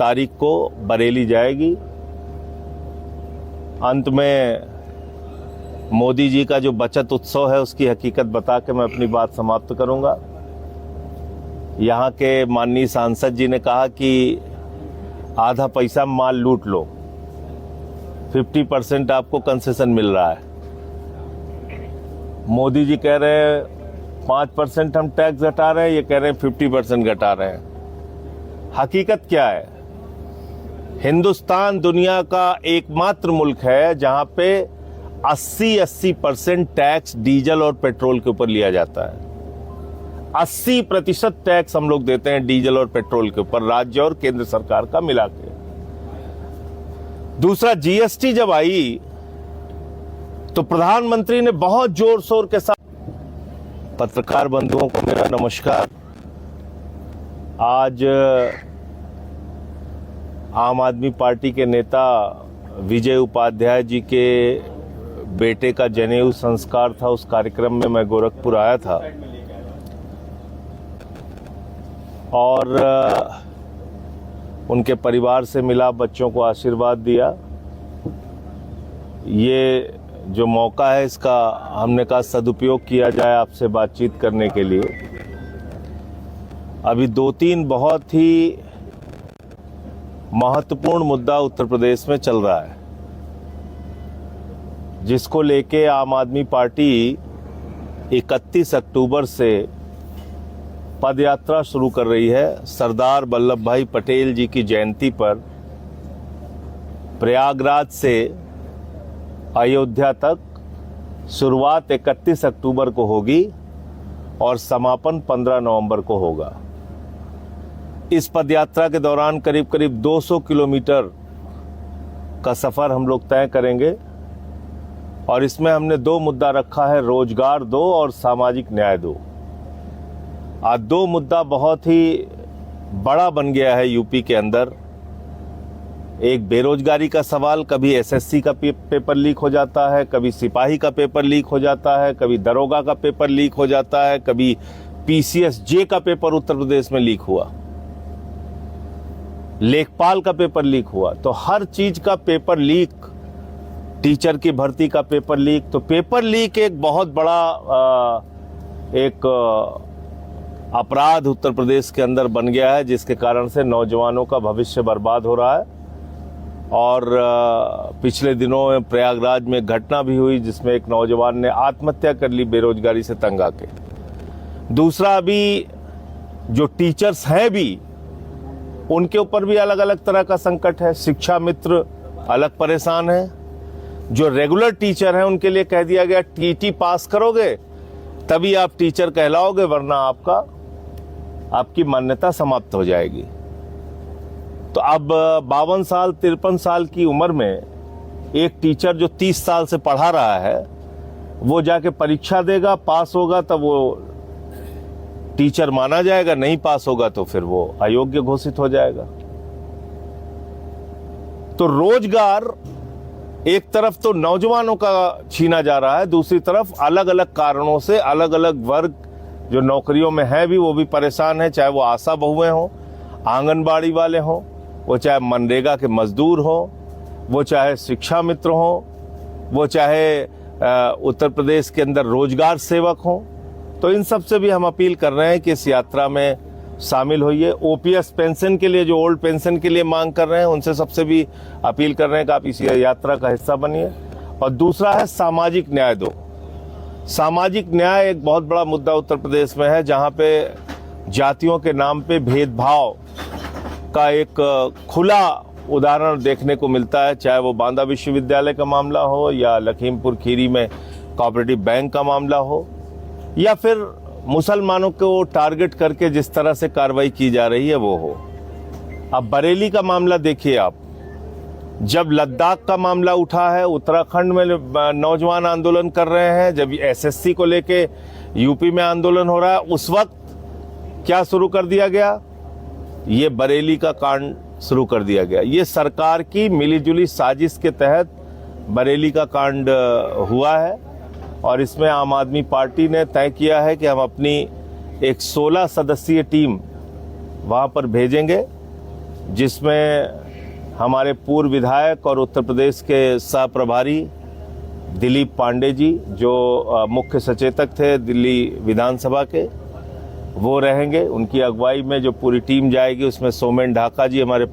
तारीख को बरेली जाएगी। अंत में मोदी जी का जो बचत उत्सव है उसकी हकीकत बता के मैं अपनी बात समाप्त करूंगा। यहाँ के माननीय सांसद जी ने कहा कि आधा पैसा माल लूट लो, 50% आपको कंसेशन मिल रहा है। मोदी जी कह रहे हैं 5% हम टैक्स घटा रहे हैं, ये कह रहे हैं 50% घटा रहे हैं। हकीकत क्या है? हिंदुस्तान दुनिया का एकमात्र मुल्क है जहां पे 80% टैक्स डीजल और पेट्रोल के ऊपर लिया जाता है। 80% टैक्स हम लोग देते हैं डीजल और पेट्रोल के ऊपर, राज्य और केंद्र सरकार का मिला के। दूसरा, जीएसटी जब आई तो प्रधानमंत्री ने बहुत जोर शोर के साथ, पत्रकार बंधुओं को मेरा नमस्कार। आज आम आदमी पार्टी के नेता विजय उपाध्याय जी के बेटे का जनेऊ संस्कार था, उस कार्यक्रम में मैं गोरखपुर आया था और उनके परिवार से मिला, बच्चों को आशीर्वाद दिया। ये जो मौका है इसका हमने कहा सदुपयोग किया जाए आपसे बातचीत करने के लिए। अभी 2-3 बहुत ही महत्वपूर्ण मुद्दा उत्तर प्रदेश में चल रहा है, जिसको लेके आम आदमी पार्टी 31 अक्टूबर से पदयात्रा शुरू कर रही है। सरदार वल्लभ भाई पटेल जी की जयंती पर प्रयागराज से अयोध्या तक शुरुआत 31 अक्टूबर को होगी और समापन 15 नवंबर को होगा। इस पदयात्रा के दौरान करीब करीब 200 किलोमीटर का सफर हम लोग तय करेंगे और इसमें हमने 2 मुद्दा रखा है, रोजगार 2 और सामाजिक न्याय 2। आज 2 मुद्दा बहुत ही बड़ा बन गया है यूपी के अंदर। एक बेरोजगारी का सवाल, कभी एसएससी का पेपर लीक हो जाता है, कभी सिपाही का पेपर लीक हो जाता है, कभी दरोगा का पेपर लीक हो जाता है, कभी पीसीएस-जे का पेपर उत्तर प्रदेश में लीक हुआ, लेखपाल का पेपर लीक हुआ। तो हर चीज का पेपर लीक, टीचर की भर्ती का पेपर लीक। तो पेपर लीक एक बहुत बड़ा एक अपराध उत्तर प्रदेश के अंदर बन गया है, जिसके कारण से नौजवानों का भविष्य बर्बाद हो रहा है। और पिछले दिनों में प्रयागराज में घटना भी हुई जिसमें एक नौजवान ने आत्महत्या कर ली बेरोजगारी से तंग आके। दूसरा, अभी जो टीचर्स हैं भी उनके ऊपर भी अलग अलग तरह का संकट है। शिक्षा मित्र अलग परेशान है। जो रेगुलर टीचर हैं उनके लिए कह दिया गया टीटी पास करोगे तभी आप टीचर कहलाओगे, वरना आपकी मान्यता समाप्त हो जाएगी। तो अब 52 साल 53 साल की उम्र में एक टीचर जो 30 साल से पढ़ा रहा है वो जाके परीक्षा देगा, पास होगा तब वो टीचर माना जाएगा, नहीं पास होगा तो फिर वो अयोग्य घोषित हो जाएगा। तो रोजगार एक तरफ तो नौजवानों का छीना जा रहा है, दूसरी तरफ अलग अलग कारणों से अलग अलग वर्ग जो नौकरियों में है भी वो भी परेशान है, चाहे वो आशा बहुएं हों, आंगनबाड़ी वाले हों, वो चाहे मनरेगा के मजदूर हों, वो चाहे शिक्षा मित्र हों, वो चाहे उत्तर प्रदेश के अंदर रोजगार सेवक हों। तो इन सब से भी हम अपील कर रहे हैं कि इस यात्रा में शामिल होइए। ओपीएस पेंशन के लिए, जो ओल्ड पेंशन के लिए मांग कर रहे हैं, उनसे सबसे भी अपील कर रहे हैं कि आप इस यात्रा का हिस्सा बनिए। और दूसरा है सामाजिक न्याय 2। सामाजिक न्याय एक बहुत बड़ा मुद्दा उत्तर प्रदेश में है, जहां पे जातियों के नाम पे भेदभाव का एक खुला उदाहरण देखने को मिलता है, चाहे वो बांदा विश्वविद्यालय का मामला हो या लखीमपुर खीरी में कोऑपरेटिव बैंक का मामला हो, या फिर मुसलमानों को टारगेट करके जिस तरह से कार्रवाई की जा रही है वो हो। अब बरेली का मामला देखिए आप, जब लद्दाख का मामला उठा है, उत्तराखंड में नौजवान आंदोलन कर रहे हैं, जब एसएससी को लेके यूपी में आंदोलन हो रहा है, उस वक्त क्या शुरू कर दिया गया? ये बरेली का कांड शुरू कर दिया गया। ये सरकार की मिलीजुली साजिश के तहत बरेली का कांड हुआ है और इसमें आम आदमी पार्टी ने तय किया है कि हम अपनी एक 16 सदस्यीय टीम वहां पर भेजेंगे जिसमें हमारे पूर्व विधायक और उत्तर प्रदेश के सह प्रभारी दिलीप पांडे जी, जो मुख्य सचेतक थे दिल्ली विधानसभा के, वो रहेंगे। उनकी अगुवाई में जो पूरी टीम जाएगी उसमें सोमेन ढाका जी हमारे